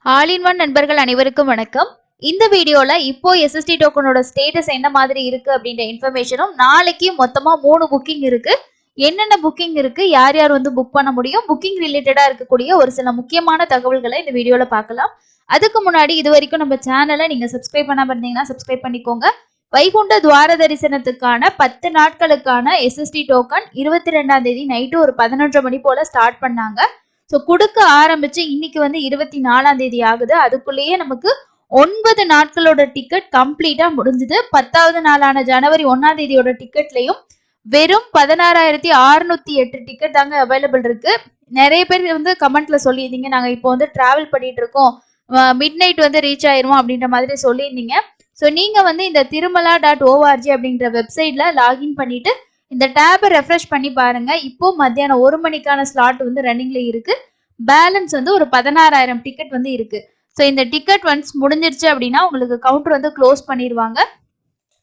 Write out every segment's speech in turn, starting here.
All in one நண்பர்கள் அனைவருக்கும் வணக்கம். இந்த வீடியோல இப்போ எஸ்எஸ்டி டோக்கனோட ஸ்டேட்டஸ் என்ன மாதிரி இருக்கு அப்படின்ற இன்ஃபர்மேஷனும், நாளைக்கு மொத்தமா 3 புக்கிங் இருக்கு. என்னென்ன புக்கிங் இருக்கு, யார் யார் வந்து புக் பண்ண முடியும், புக்கிங் ரிலேட்டடா இருக்கக்கூடிய ஒரு சில முக்கியமான தகவல்களை இந்த வீடியோல பார்க்கலாம். அதுக்கு முன்னாடி இது வரைக்கும் நம்ம சேனலை நீங்க சப்ஸ்கிரைப் பண்ணாம இருந்தீங்கன்னா சப்ஸ்கிரைப் பண்ணிக்கோங்க. வைகுண்ட துவார தரிசனத்துக்கான 10 நாட்களுக்கான எஸ்எஸ்டி டோக்கன் 22ஆம் தேதி நைட்டு ஒரு 11 மணி போல ஸ்டார்ட் பண்ணாங்க. ஸோ கொடுக்க ஆரம்பிச்சு இன்னைக்கு வந்து 24ஆம் தேதி ஆகுது. அதுக்குள்ளேயே நமக்கு 9 நாட்களோட டிக்கெட் கம்ப்ளீட்டா முடிஞ்சுது. 10வது நாளான ஜனவரி 1ஆம் தேதியோட டிக்கெட்லயும் வெறும் 16,608 டிக்கெட் தாங்க அவைலபிள் இருக்கு. நிறைய பேர் வந்து கமெண்ட்ல சொல்லியிருந்தீங்க, நாங்க இப்போ வந்து டிராவல் பண்ணிட்டு இருக்கோம், மிட் நைட் வந்து ரீச் ஆயிருவோம் அப்படின்ற மாதிரி சொல்லியிருந்தீங்க. ஸோ நீங்க வந்து இந்த திருமலா.org அப்படின்ற வெப்சைட்ல லாகின் பண்ணிட்டு இந்த டேபை ரெஃப்ரெஷ் பண்ணி பாருங்க. இப்போ மத்தியானம் 1 மணிக்கான ஸ்லாட் வந்து ரன்னிங்ல இருக்கு. பேலன்ஸ் வந்து ஒரு 16,000 டிக்கெட் வந்து இருக்கு. ஸோ இந்த டிக்கெட் ஒன்ஸ் முடிஞ்சிருச்சு அப்படின்னா உங்களுக்கு கவுண்டர் வந்து க்ளோஸ் பண்ணிடுவாங்க.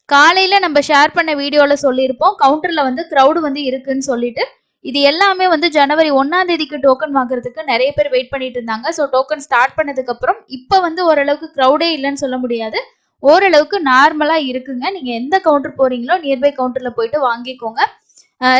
காலையில நம்ம ஷேர் பண்ண வீடியோல சொல்லியிருப்போம், கவுண்டர்ல வந்து க்ரௌடு வந்து இருக்குன்னு சொல்லிட்டு. இது எல்லாமே வந்து ஜனவரி 1ஆம் தேதிக்கு டோக்கன் வாங்குறதுக்கு நிறைய பேர் வெயிட் பண்ணிட்டு இருந்தாங்க. ஸோ டோக்கன் ஸ்டார்ட் பண்ணதுக்கு அப்புறம் இப்போ வந்து ஓரளவுக்கு க்ரௌடே இல்லைன்னு சொல்ல முடியாது, ஓரளவுக்கு நார்மலா இருக்குங்க. நீங்க எந்த கவுண்டர் போறீங்களோ நியர்பை கவுண்டர்ல போயிட்டு வாங்கிக்கோங்க.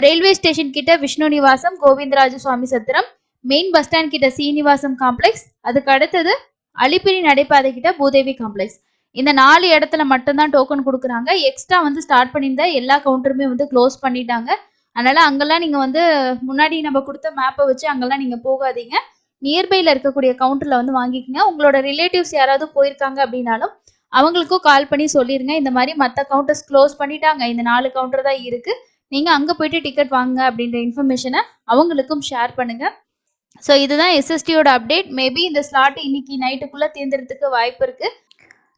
ரயில்வே ஸ்டேஷன் கிட்ட விஷ்ணு நிவாசம், கோவிந்தராஜ சுவாமி சத்திரம், மெயின் பஸ் ஸ்டாண்ட் கிட்ட சீனிவாசம் காம்ப்ளெக்ஸ், அதுக்கு அடுத்தது அலிப்பிரி நடைபாதை கிட்ட பூதேவி காம்ப்ளெக்ஸ். இந்த 4 இடத்துல மட்டும்தான் டோக்கன் கொடுக்குறாங்க. எக்ஸ்ட்ரா வந்து ஸ்டார்ட் பண்ணியிருந்த எல்லா கவுண்டருமே வந்து க்ளோஸ் பண்ணிட்டாங்க. அதனால அங்கெல்லாம் நீங்க வந்து முன்னாடி நம்ம கொடுத்த மேப்பை வச்சு அங்கெல்லாம் நீங்க போகாதீங்க. நியர்பைல இருக்கக்கூடிய கவுண்டர்ல வந்து வாங்கிக்கோங்க. உங்களோட ரிலேட்டிவ்ஸ் யாராவது போயிருக்காங்க அப்படின்னாலும் அவங்களுக்கும் கால் பண்ணி சொல்லிருங்க, இந்த மாதிரி மற்ற கவுண்டர்ஸ் க்ளோஸ் பண்ணிட்டாங்க, இந்த 4 கவுண்டர் தான் இருக்கு, நீங்க அங்க போயிட்டு டிக்கெட் வாங்க அப்படின்ற இன்ஃபர்மேஷனை அவங்களுக்கும் ஷேர் பண்ணுங்க. ஸோ இதுதான் எஸ்எஸ்டியோட அப்டேட். மேபி இந்த ஸ்லாட் இன்னைக்கு நைட்டுக்குள்ள தேர்ந்தெடுத்துக்கு வாய்ப்பு இருக்கு.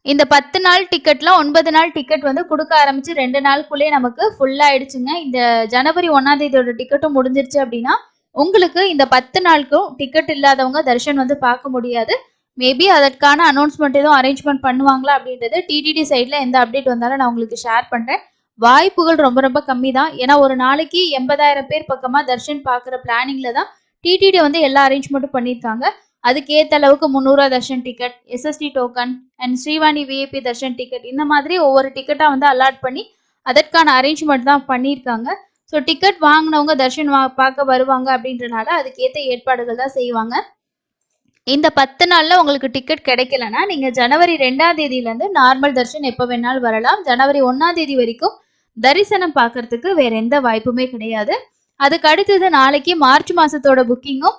இந்த 10 நாள் டிக்கெட்ல 9 நாள் டிக்கெட் வந்து கொடுக்க ஆரம்பிச்சு 2 நாளுக்குள்ளேயே நமக்கு ஃபுல்லா ஆயிடுச்சுங்க. இந்த ஜனவரி 1ஆம் தேதியோட டிக்கெட்டும் முடிஞ்சிருச்சு அப்படின்னா உங்களுக்கு இந்த 10 நாளுக்கும் டிக்கெட் இல்லாதவங்க தர்ஷன் வந்து பார்க்க முடியாது. மேபி அதற்கான அனௌன்ஸ்மெண்ட் எதுவும் அரேஞ்ச்மெண்ட் பண்ணுவாங்களா அப்படின்றது டிடிடி சைட்ல எந்த அப்டேட் வந்தாலும் நான் உங்களுக்கு ஷேர் பண்றேன். வாய்ப்புகள் ரொம்ப ரொம்ப கம்மி தான். ஏன்னா ஒரு நாளைக்கு 80,000 பேர் பக்கமா தர்ஷன் பார்க்குற பிளானிங்ல தான் டிடிடி வந்து எல்லா அரேஞ்ச்மெண்ட்டும் பண்ணியிருக்காங்க. அதுக்கேற்ற அளவுக்கு 300 darshan ticket, SSD token and Srivani VIP darshan ticket, இந்த மாதிரி ஒவ்வொரு டிக்கெட்டா வந்து அலாட் பண்ணி அதற்கான அரேஞ்ச்மெண்ட் தான் பண்ணியிருக்காங்க. ஸோ டிக்கெட் வாங்கினவங்க தர்ஷன் பார்க்க வருவாங்க அப்படின்றனால அதுக்கேற்ற ஏற்பாடுகள் தான் செய்வாங்க. இந்த 10 நாள்ல உங்களுக்கு டிக்கெட் கிடைக்கலன்னா நீங்க ஜனவரி 2ஆம் தேதியிலேருந்து நார்மல் தர்ஷன் எப்போ வேணாலும் வரலாம். ஜனவரி 1ஆம் தேதி வரைக்கும் தரிசனம் பார்க்கறதுக்கு வேற எந்த வாய்ப்புமே கிடையாது. அதுக்கு அடுத்தது நாளைக்கு மார்ச் மாசத்தோட புக்கிங்கும்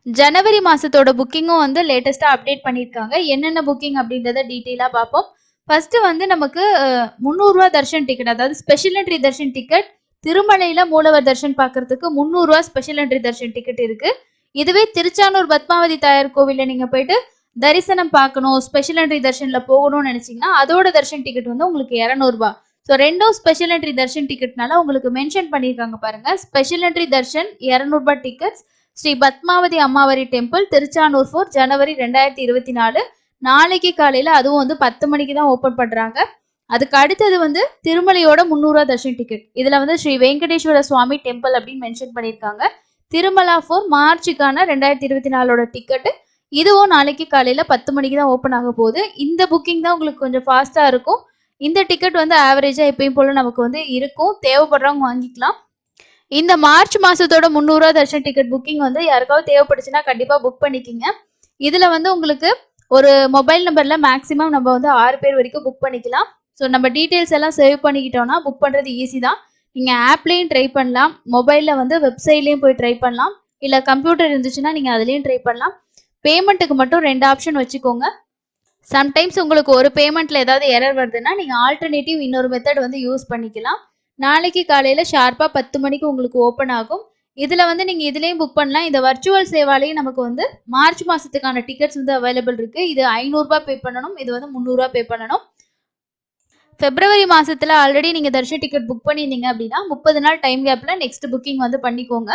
ஜனவரி மாசத்தோட புக்கிங்கும் வந்து லேட்டஸ்டா அப்டேட் பண்ணியிருக்காங்க. என்னென்ன புக்கிங் அப்படின்றத டீட்டெயிலா பார்ப்போம். ஃபர்ஸ்ட் வந்து நமக்கு 300 ரூபா தர்ஷன் டிக்கெட், அதாவது ஸ்பெஷல் என்ட்ரி தர்ஷன் டிக்கெட், திருமலையில மூலவர் தர்ஷன் பார்க்கறதுக்கு 300 ரூபா ஸ்பெஷல் என்ட்ரி தர்ஷன் டிக்கெட் இருக்கு. இதுவே திருச்சானூர் பத்மாவதி தாயார் கோவில்ல நீங்க போயிட்டு தரிசனம் பார்க்கணும், ஸ்பெஷல் என்ட்ரி தர்ஷன்ல போகணும்னு நினைச்சீங்கன்னா அதோட தர்ஷன் டிக்கெட் வந்து உங்களுக்கு 200 ரூபாய். ஸோ ரெண்டும் ஸ்பெஷல் என்ட்ரி தர்ஷன் டிக்கெட்னால உங்களுக்கு மென்ஷன் பண்ணியிருக்காங்க பாருங்க. ஸ்பெஷல் என்ட்ரி தர்ஷன் 200 ரூபாய் tickets, Sri Padmavathi Ammavari temple, Tiruchanoor for, ஜனவரி 2024 நாளைக்கு காலையில, அதுவும் வந்து 10 மணிக்கு தான் ஓப்பன் பண்றாங்க. அதுக்கு அடுத்தது வந்து திருமலையோட 300 ரூபாய் தர்ஷன் டிக்கெட். இதுல வந்து ஸ்ரீ வெங்கடேஸ்வர சுவாமி டெம்பிள் அப்படின்னு மென்ஷன் பண்ணியிருக்காங்க. திருமலா ஃபோர் மார்ச்சுக்கான 2024 டிக்கெட். இதுவும் நாளைக்கு காலையில 10 மணிக்கு தான் ஓப்பன் ஆக போகுது. இந்த புக்கிங் தான் உங்களுக்கு கொஞ்சம் ஃபாஸ்டா இருக்கும். இந்த டிக்கெட் வந்து ஆவரேஜா எப்பயும் போல நமக்கு வந்து இருக்கும், தேவைப்படுறவங்க வாங்கிக்கலாம். இந்த மார்ச் மாசத்தோட 300 ரூபாய் தர்ஷன் டிக்கெட் புக்கிங் வந்து யாருக்காவது தேவைப்படுச்சுன்னா கண்டிப்பா புக் பண்ணிக்கிங்க. இதுல வந்து உங்களுக்கு ஒரு மொபைல் நம்பர்ல மேக்ஸிமம் நம்ம வந்து 6 பேர் வரைக்கும் புக் பண்ணிக்கலாம். ஸோ நம்ம டீட்டெயில்ஸ் எல்லாம் சேவ் பண்ணிக்கிட்டோம்னா புக் பண்றது ஈஸி தான். நீங்க ஆப்லயும் ட்ரை பண்ணலாம், மொபைல்ல வந்து வெப்சைட்லயும் போய் ட்ரை பண்ணலாம், இல்ல கம்ப்யூட்டர் இருந்துச்சுன்னா நீங்க அதுலயும் ட்ரை பண்ணலாம். பேமெண்ட்டுக்கு மட்டும் 2 ஆப்ஷன் வச்சுக்கோங்க. சம்டைம்ஸ் உங்களுக்கு ஒரு பேமெண்ட்ல ஏதாவது எரர் வருதுன்னா நீங்க ஆல்டர்னேட்டிவ் இன்னொரு மெத்தட் வந்து யூஸ் பண்ணிக்கலாம். நாளைக்கு காலையில ஷார்ப்பா 10 மணிக்கு உங்களுக்கு ஓப்பன் ஆகும். இதுல வந்து நீங்க இதுலயும் புக் பண்ணலாம். இந்த வர்ச்சுவல் சேவாலையும் நமக்கு வந்து மார்ச் மாசத்துக்கான டிக்கெட்ஸ் வந்து அவைலபிள் இருக்கு. இது 500 ரூபாய் பே பண்ணணும், இது வந்து 300 ரூபாய் பே பண்ணணும். பிப்ரவரி மாசத்துல ஆல்ரெடி நீங்க தர்ஷன் டிக்கெட் புக் பண்ணியிருந்தீங்க அப்படின்னா 30 நாள் டைம் கேப்ல நெக்ஸ்ட் புக்கிங் வந்து பண்ணிக்கோங்க.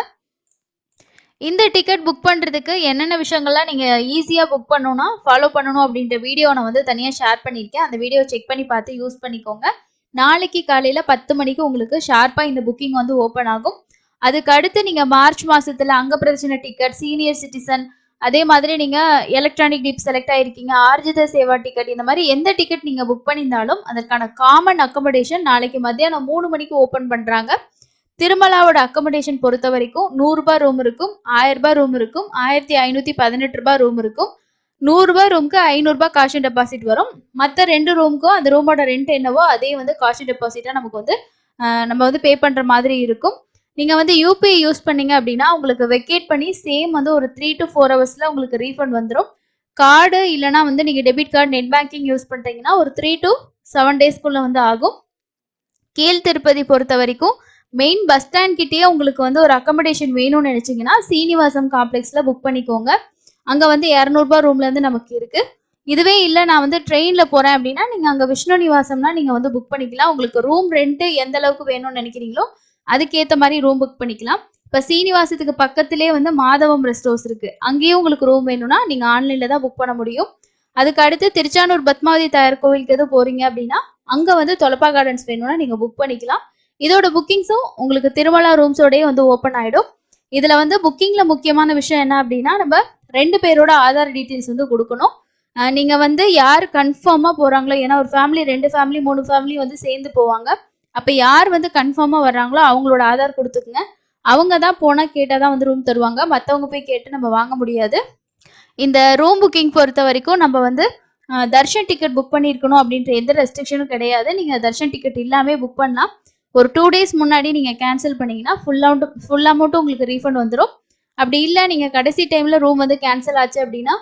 இந்த டிக்கெட் புக் பண்றதுக்கு என்னென்ன விஷயங்கள்லாம் நீங்க ஈஸியா புக் பண்ணணும்னா ஃபாலோ பண்ணணும் அப்படின்ற வீடியோ நான் வந்து தனியா ஷேர் பண்ணியிருக்கேன். அந்த வீடியோ செக் பண்ணி பார்த்து யூஸ் பண்ணிக்கோங்க. நாளைக்கு காலையில 10 மணிக்கு உங்களுக்கு ஷார்ப்பா இந்த புக்கிங் வந்து ஓப்பன் ஆகும். அதுக்கு அடுத்து நீங்க மார்ச் மாசத்துல அங்க பிரச்சனை டிக்கெட், சீனியர் சிட்டிசன், அதே மாதிரி நீங்க எலக்ட்ரானிக் டிப் செலக்ட் ஆயிருக்கீங்க, ஆர்ஜித சேவா டிக்கெட், இந்த மாதிரி எந்த டிக்கெட் நீங்க புக் பண்ணியிருந்தாலும் அதற்கான காமன் அக்கமடேஷன் நாளைக்கு மத்தியானம் 3 மணிக்கு ஓபன் பண்றாங்க. திருமலாவோட அக்கமடேஷன் பொறுத்த வரைக்கும் ரூ. 100 ரூம் இருக்கும், ரூ. 1000 ரூம் இருக்கும், ரூ. 1518 ரூம் இருக்கும். ரூ. 100 ரூமுக்கு ரூ. 500 காஷ் டெபாசிட் வரும். மற்ற 2 ரூமுக்கும் அந்த ரூமோட ரெண்ட் என்னவோ அதே வந்து காஷ் டெபாசிட்டா நமக்கு வந்து நம்ம வந்து பே பண்ற மாதிரி இருக்கும். நீங்க வந்து யூபிஐ யூஸ் பண்ணீங்க அப்படின்னா உங்களுக்கு வெக்கேட் பண்ணி சேம் வந்து ஒரு 3 to 4 ஹவர்ஸ்ல உங்களுக்கு ரீஃபண்ட் வந்துடும். கார்டு இல்லைனா வந்து நீங்க debit card net banking use பண்றீங்கன்னா ஒரு 3 to 7 டேஸ்க்குள்ள வந்து ஆகும். கீழ் திருப்பதி பொறுத்த வரைக்கும் மெயின் பஸ் ஸ்டாண்ட் கிட்டேயே உங்களுக்கு வந்து ஒரு அக்கமடேஷன் வேணும்னு நினைச்சீங்கன்னா சீனிவாசம் காம்ப்ளெக்ஸ்ல புக் பண்ணிக்கோங்க. அங்க வந்து ரூ. 200 ரூம்ல இருந்து நமக்கு இருக்கு. இதுவே இல்லை நான் வந்து ட்ரெயின்ல போறேன் அப்படின்னா நீங்க அங்க விஷ்ணு நிவாசம்னா நீங்க வந்து புக் பண்ணிக்கலாம். உங்களுக்கு ரூம் ரெண்ட் எந்த அளவுக்கு வேணும்னு நினைக்கிறீங்களோ அதுக்கேற்ற மாதிரி ரூம் புக் பண்ணிக்கலாம். இப்போ சீனிவாசத்துக்கு பக்கத்திலே வந்து மாதவம் ரெஸ்ட் ஹவுஸ் இருக்கு. அங்கேயும் உங்களுக்கு ரூம் வேணும்னா நீங்க ஆன்லைன்ல தான் புக் பண்ண முடியும். அதுக்கு அடுத்து திருச்சானூர் பத்மாவதி தாயார் கோவிலுக்கு எதுவும் போறீங்க அப்படின்னா அங்க வந்து தொலப்பா கார்டன்ஸ் வேணும்னா நீங்க புக் பண்ணிக்கலாம். இதோட புக்கிங்ஸும் உங்களுக்கு திருமலா ரூம்ஸோடய வந்து ஓப்பன் ஆயிடும். இதுல வந்து புக்கிங்ல முக்கியமான விஷயம் என்ன அப்படின்னா நம்ம 2 பேரோட ஆதார் டீட்டெயில்ஸ் வந்து கொடுக்கணும். நீங்க வந்து யார் கன்ஃபார்மா போறாங்களோ, ஏன்னா ஒரு ஃபேமிலி 2 ஃபேமிலி 3 ஃபேமிலி வந்து சேர்ந்து போவாங்க. அப்ப யார் வந்து கன்ஃபார்மா வர்றாங்களோ அவங்களோட ஆதார் கொடுத்துக்குங்க. அவங்க தான் போனா கேட்டால் தான் வந்து ரூம் தருவாங்க. மற்றவங்க போய் கேட்டு நம்ம வாங்க முடியாது. இந்த ரூம் புக்கிங் பொறுத்த வரைக்கும் நம்ம வந்து தர்ஷன் டிக்கெட் புக் பண்ணியிருக்கணும் அப்படின்ற எந்த ரெஸ்ட்ரிக்ஷனும் கிடையாது. நீங்கள் தர்ஷன் டிக்கெட் இல்லாமே புக் பண்ணலாம். ஒரு 2 டேஸ் முன்னாடி நீங்கள் கேன்சல் பண்ணீங்கன்னா ஃபுல் அமௌண்ட்டும் உங்களுக்கு ரீஃபண்ட் வந்துடும். அப்படி இல்லை நீங்கள் கடைசி டைமில் ரூம் வந்து கேன்சல் ஆச்சு அப்படின்னா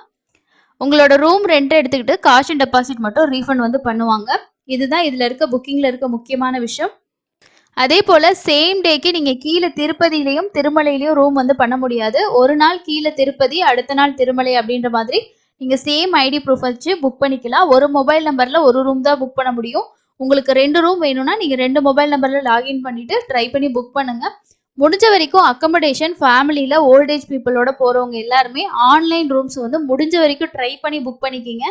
உங்களோட ரூம் ரெண்ட் எடுத்துக்கிட்டு காஷ் அண்ட் டெபாசிட் மட்டும் ரீஃபண்ட் வந்து பண்ணுவாங்க. இதுதான் இதில் இருக்க புக்கிங்கில் இருக்க முக்கியமான விஷயம். அதே போல் சேம் டேக்கு நீங்கள் கீழே திருப்பதியிலையும் திருமலையிலையும் ரூம் வந்து பண்ண முடியாது. ஒரு நாள் கீழே திருப்பதி, அடுத்த நாள் திருமலை அப்படின்ற மாதிரி நீங்கள் சேம் ஐடி ப்ரூஃப் வச்சு புக் பண்ணிக்கலாம். ஒரு மொபைல் நம்பரில் ஒரு ரூம் தான் புக் பண்ண முடியும். உங்களுக்கு 2 ரூம் வேணும்னா நீங்கள் 2 மொபைல் நம்பரில் லாகின் பண்ணிவிட்டு ட்ரை பண்ணி புக் பண்ணுங்கள். முடிஞ்ச வரைக்கும் அக்கமடேஷன் ஃபேமிலியில் ஓல்டேஜ் பீப்புளோட போகிறவங்க எல்லாருமே ஆன்லைன் ரூம்ஸ் வந்து முடிஞ்ச வரைக்கும் ட்ரை பண்ணி புக் பண்ணிக்கிங்க.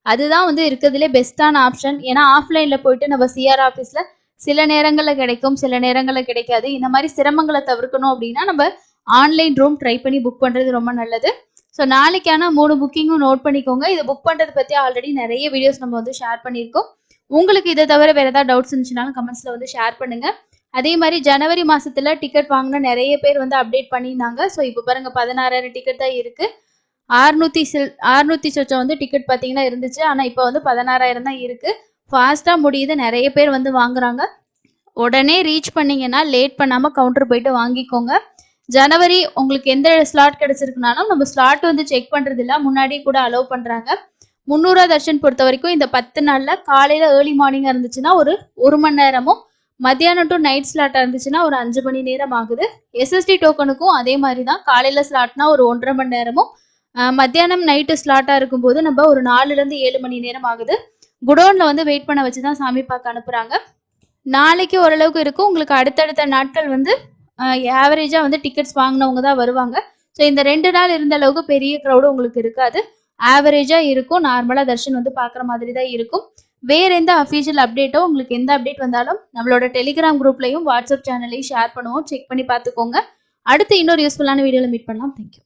அதுதான் வந்து இருக்கிறதுலே பெஸ்ட்டான ஆப்ஷன். ஏன்னா ஆஃப்லைனில் போயிட்டு நம்ம சிஆர் ஆஃபீஸில் சில நேரங்களில் கிடைக்கும், சில நேரங்களில் கிடைக்காது. இந்த மாதிரி சிரமங்களை தவிர்க்கணும் அப்படின்னா நம்ம ஆன்லைன் ரூம் ட்ரை பண்ணி புக் பண்ணுறது ரொம்ப நல்லது. ஸோ நாளைக்கான 3 புக்கிங்கும் நோட் பண்ணிக்கோங்க. இதை புக் பண்ணுறது பற்றி ஆல்ரெடி நிறைய வீடியோஸ் நம்ம வந்து ஷேர் பண்ணியிருக்கோம். உங்களுக்கு இதை தவிர வேறு ஏதாவது டவுட்ஸ் இருந்துச்சுனாலும் கமெண்ட்ஸில் வந்து ஷேர் பண்ணுங்கள். அதே மாதிரி ஜனவரி மாதத்தில் டிக்கெட் வாங்கினா நிறைய பேர் வந்து அப்டேட் பண்ணியிருந்தாங்க. ஸோ இப்போ பாருங்கள் 16,000 டிக்கெட் தான் இருக்குது. 600 சொச்சம் வந்து டிக்கெட் பார்த்தீங்கன்னா இருந்துச்சு. ஆனால் இப்போ வந்து 16,000 தான் இருக்குது. ஃபாஸ்ட்டாக முடியுது. நிறைய பேர் வந்து வாங்குறாங்க. உடனே ரீச் பண்ணிங்கன்னா லேட் பண்ணாமல் கவுண்டர் போயிட்டு வாங்கிக்கோங்க. ஜனவரி உங்களுக்கு எந்த ஸ்லாட் கிடச்சிருக்குனாலும் நம்ம ஸ்லாட் வந்து செக் பண்ணுறதில்ல, முன்னாடியே கூட அலோவ் பண்ணுறாங்க. 300 தர்ஷன் பொறுத்த வரைக்கும் இந்த 10 நாளில் காலையில் ஏர்லி மார்னிங்காக இருந்துச்சுன்னா ஒரு 1 மணி நேரமும், மத்தியானம் டு நைட் ஸ்லாட்டாக இருந்துச்சுன்னா ஒரு 5 மணி நேரம் ஆகுது. எஸ்எஸ்டி டோக்கனுக்கும் அதே மாதிரி தான். காலையில் ஸ்லாட்னா ஒரு 1.5 மணி நேரமும், மத்தியானம் நைட்டு ஸ்லாட்டாக இருக்கும்போது நம்ம ஒரு 4லேருந்து 7 மணி நேரம் ஆகுது. குடோனில் வந்து வெயிட் பண்ண வச்சு தான் சாமி பார்க்க அனுப்புகிறாங்க. நாளைக்கு ஓரளவுக்கு இருக்கும். உங்களுக்கு அடுத்தடுத்த நாட்கள் வந்து ஆவரேஜாக வந்து டிக்கெட்ஸ் வாங்கினவங்க தான் வருவாங்க. ஸோ இந்த 2 நாள் இருந்த அளவுக்கு பெரிய க்ரௌடு உங்களுக்கு இருக்காது. ஆவரேஜாக இருக்கும். நார்மலாக தர்ஷன் வந்து பார்க்குற மாதிரி தான் இருக்கும். வேறு எந்த அஃபீஷியல் அப்டேட்டோ உங்களுக்கு எந்த அப்டேட் வந்தாலும் நம்மளோட டெலிகிராம் குரூப்லையும் வாட்ஸ்அப் சேனல்லையும் ஷேர் பண்ணுவோம். செக் பண்ணி பார்த்துக்கோங்க. அடுத்து இன்னொரு யூஸ்ஃபுல்லான வீடியோவில் மீட் பண்ணலாம். தேங்க்யூ.